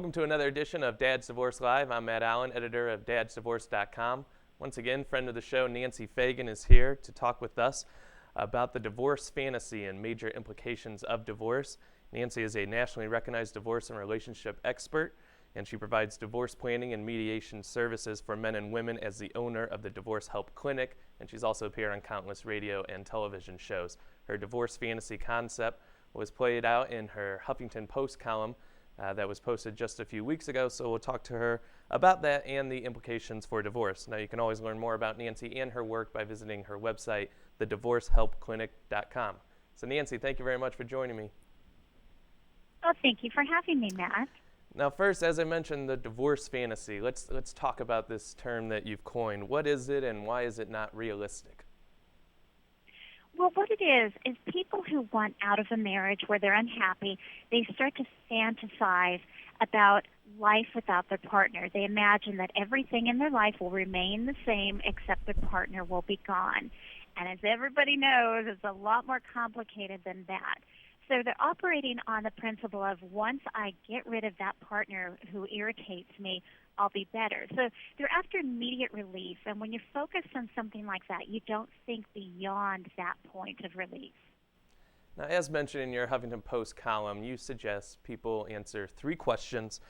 Welcome to another edition of Dad's Divorce Live. I'm Matt Allen, editor of DadsDivorce.com. Once again, friend of the show, Nancy Fagan, is here to talk with us about the divorce fantasy and major implications of divorce. Nancy is a nationally recognized divorce and relationship expert, and she provides divorce planning and mediation services for men and women as the owner of the Divorce Help Clinic, and she's also appeared on countless radio and television shows. Her divorce fantasy concept was played out in her Huffington Post column that was posted just a few weeks ago, so we'll talk to her about that and the implications for divorce. Now, you can always learn more about Nancy and her work by visiting her website, thedivorcehelpclinic.com. So, Nancy, thank you very much for joining me. Oh, thank you for having me, Matt. Now, first, as I mentioned, the divorce fantasy. Let's talk about this term that you've coined. What is it, and why is it not realistic? Well, what it is people who want out of a marriage where they're unhappy, they start to fantasize about life without their partner. They imagine that everything in their life will remain the same except their partner will be gone. And as everybody knows, it's a lot more complicated than that. So they're operating on the principle of once I get rid of that partner who irritates me, I'll be better. So they're after immediate relief, and when you're focused on something like that, you don't think beyond that point of relief. Now, as mentioned in your Huffington Post column, you suggest people answer 3 questions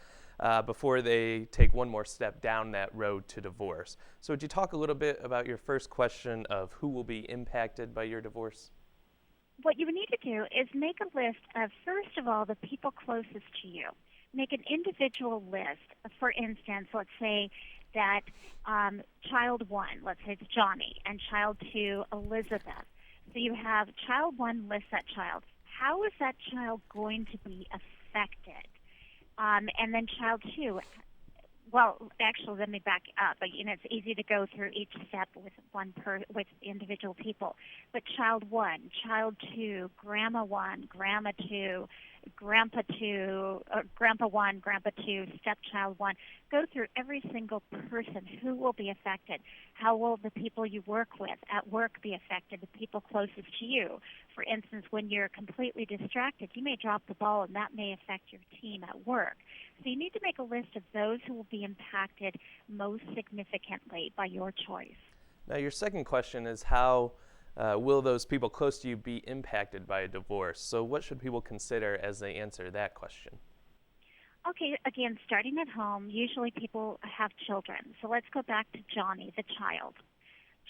before they take one more step down that road to divorce. So would you talk a little bit about your first question of who will be impacted by your divorce? What you need to do is make a list of, first of all, the people closest to you. Make an individual list. For instance, let's say that child 1, let's say it's Johnny, and child 2, Elizabeth. So you have child 1 list that child. How is that child going to be affected? And then child 2, well, actually, let me back up. It's easy to go through each step with with individual people. But child 1, child 2, grandma 1, grandma 2, grandpa 2, grandpa 1, grandpa 2, stepchild 1. Go through every single person. Who will be affected? How will the people you work with at work be affected? The people closest to you. For instance, when you're completely distracted, you may drop the ball, and that may affect your team at work. So you need to make a list of those who will be impacted most significantly by your choice. Now, your second question is how will those people close to you be impacted by a divorce? So what should people consider as they answer that question? Okay, again, starting at home, usually people have children. So let's go back to Johnny, the child.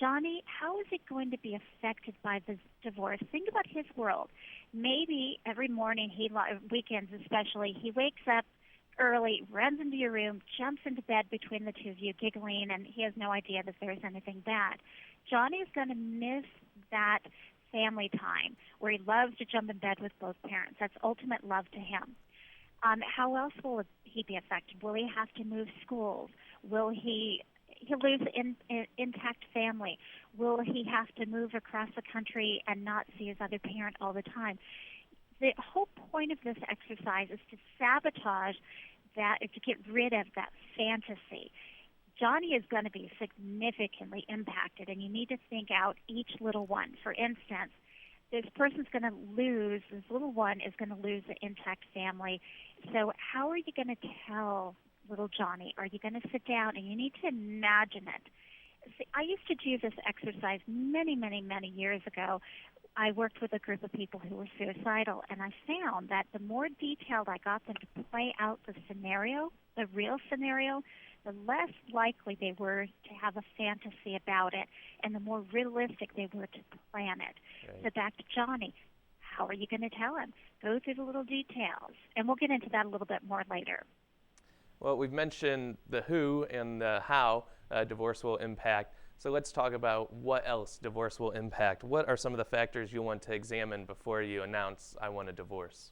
Johnny, how is it going to be affected by this divorce? Think about his world. Maybe every morning, weekends especially, he wakes up early, runs into your room, jumps into bed between the two of you, giggling, and he has no idea that there's anything bad. Johnny is going to miss that family time where he loves to jump in bed with both parents. That's ultimate love to him. How else will he be affected? Will he have to move schools? Will he lose intact family? Will he have to move across the country and not see his other parent all the time? The whole point of this exercise is to sabotage that, to get rid of that fantasy. Johnny is going to be significantly impacted, and you need to think out each little one. For instance, this little one is going to lose the intact family. So how are you going to tell little Johnny? Are you going to sit down, and you need to imagine it? See, I used to do this exercise many, many, many years ago. I worked with a group of people who were suicidal, and I found that the more detailed I got them to play out the scenario, the real scenario, the less likely they were to have a fantasy about it, and the more realistic they were to plan it. Right. So back to Johnny, how are you going to tell him? Go through the little details, and we'll get into that a little bit more later. Well, we've mentioned the who and the how divorce will impact. So let's talk about what else divorce will impact. What are some of the factors you want to examine before you announce, I want a divorce?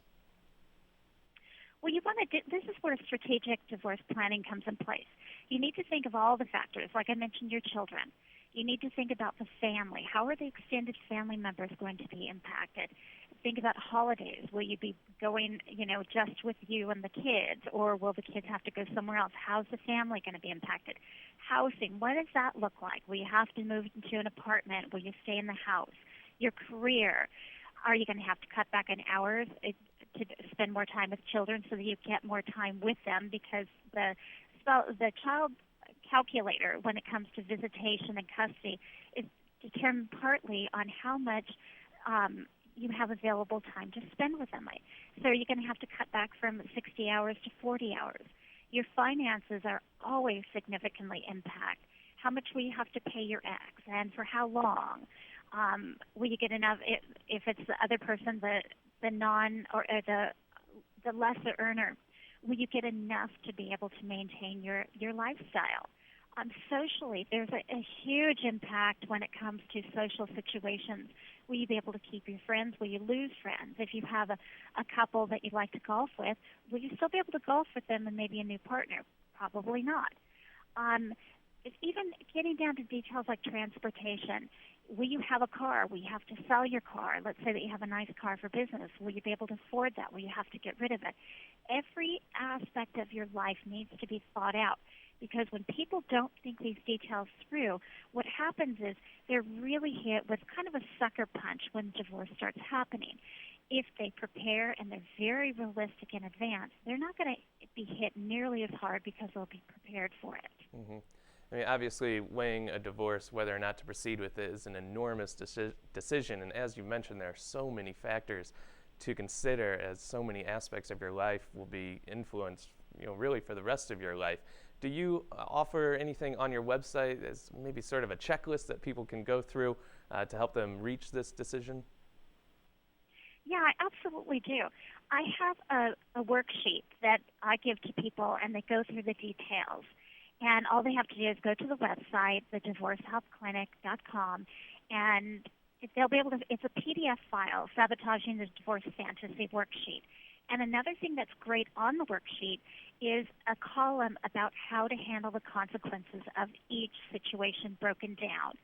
Well, this is where strategic divorce planning comes in place. You need to think of all the factors. Like I mentioned, your children. You need to think about the family. How are the extended family members going to be impacted? Think about holidays. Will you be going, just with you and the kids, or will the kids have to go somewhere else? How's the family going to be impacted? Housing, what does that look like? Will you have to move into an apartment? Will you stay in the house? Your career, are you going to have to cut back on hours? spend more time with children so that you get more time with them, because the child calculator when it comes to visitation and custody is determined partly on how much you have available time to spend with them. So you're going to have to cut back from 60 hours to 40 hours. Your finances are always significantly impacted. How much will you have to pay your ex, and for how long? Will you get enough if it's the other person, the lesser earner? Will you get enough to be able to maintain your lifestyle? Socially, there's a huge impact when it comes to social situations. Will you be able to keep your friends? Will you lose friends? If you have a couple that you'd like to golf with, will you still be able to golf with them and maybe a new partner? Probably not. It's even getting down to details like transportation. Will you have a car? Will you have to sell your car? Let's say that you have a nice car for business. Will you be able to afford that? Will you have to get rid of it? Every aspect of your life needs to be thought out, because when people don't think these details through, what happens is they're really hit with kind of a sucker punch when divorce starts happening. If they prepare and they're very realistic in advance, they're not going to be hit nearly as hard because they'll be prepared for it. Mm-hmm. I mean, obviously, weighing a divorce, whether or not to proceed with it, is an enormous decision. And as you mentioned, there are so many factors to consider, as so many aspects of your life will be influenced, really for the rest of your life. Do you offer anything on your website as maybe sort of a checklist that people can go through to help them reach this decision? Yeah, I absolutely do. I have a worksheet that I give to people, and they go through the details. And all they have to do is go to the website, thedivorcehelpclinic.com, and they'll be able to, it's a PDF file, Sabotaging the Divorce Fantasy Worksheet. And another thing that's great on the worksheet is a column about how to handle the consequences of each situation broken down.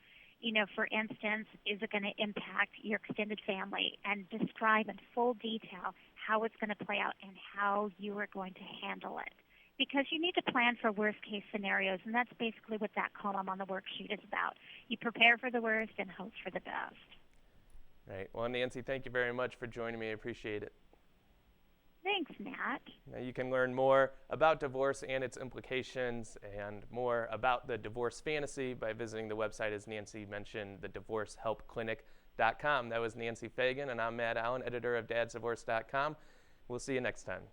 For instance, is it going to impact your extended family, and describe in full detail how it's going to play out and how you are going to handle it. Because you need to plan for worst-case scenarios, and that's basically what that column on the worksheet is about. You prepare for the worst and hope for the best. Right. Well, Nancy, thank you very much for joining me. I appreciate it. Thanks, Matt. Now, you can learn more about divorce and its implications, and more about the divorce fantasy by visiting the website, as Nancy mentioned, thedivorcehelpclinic.com. That was Nancy Fagan, and I'm Matt Allen, editor of DadsDivorce.com. We'll see you next time.